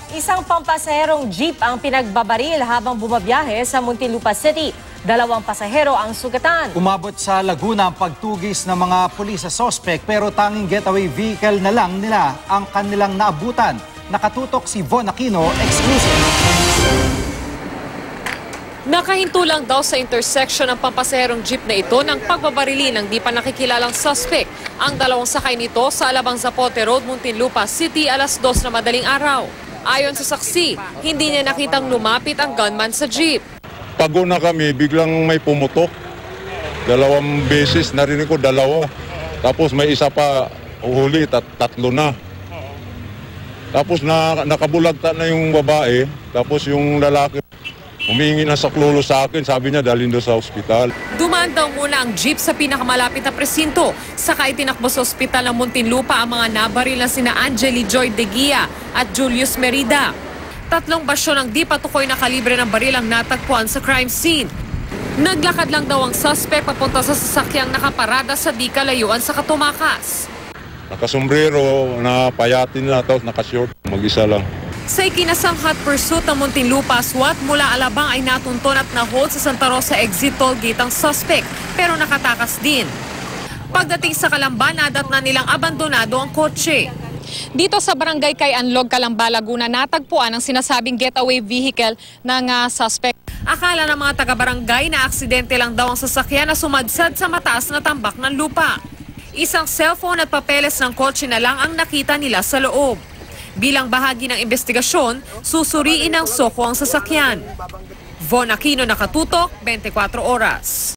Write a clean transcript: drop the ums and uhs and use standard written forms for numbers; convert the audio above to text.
Isang pampasaherong jeep ang pinagbabaril habang bumabiyahe sa Muntinlupa City. 2 pasahero ang sugatan. Umabot sa Laguna ang pagtugis ng mga pulis sa sospek pero tanging getaway vehicle na lang nila ang kanilang naabutan. Nakatutok si Von Aquino, exclusive. Nakahinto lang daw sa intersection ng pampasaherong jeep na ito ng pagbabarili ng di pa nakikilalang suspect. Ang 2 sakay nito sa Alabang Zapote Road, Muntinlupa City, alas 2 na madaling araw. Ayon sa saksi, hindi niya nakitang lumapit ang gunman sa jeep. Pagod na kami, biglang may pumutok. 2 beses, narinig ko 2. Tapos may isa pa huli, 3 na. Tapos nakabulagta na yung babae, tapos yung lalaki humingi na saklolo sa akin, sabi niya dalhin doon sa ospital. Dumaan daw muna ang jeep sa pinakamalapit na presinto. Saka itinakbo sa ospital ng Muntinlupa ang mga nabaril na sina Angeli Joy De Guia at Julius Merida. 3 basyo ng di patukoy na kalibre ng baril ang natagpuan sa crime scene. Naglakad lang daw ang suspect papunta sa sasakyang nakaparada sa di kalayuan sa Katumakas. Nakasombrero, napayatin na, tapos nakashort, mag-isa lang. Sa ikinasang hot pursuit ng Muntinlupa, SWAT mula Alabang ay natunton at na-hold sa Santa Rosa exit toll gate ang suspect, pero nakatakas din. Pagdating sa Calamba, nadat na nilang abandonado ang kotse. Dito sa barangay kay Anlog, Calamba, Laguna, natagpuan ang sinasabing getaway vehicle ng suspect. Akala ng mga taga-barangay na aksidente lang daw ang sasakyan na sumadsad sa mataas na tambak ng lupa. Isang cellphone at papeles ng kotse na lang ang nakita nila sa loob. Bilang bahagi ng investigasyon, susuriin ng SOCO ang sasakyan. Von Aquino, nakatutok, 24 oras.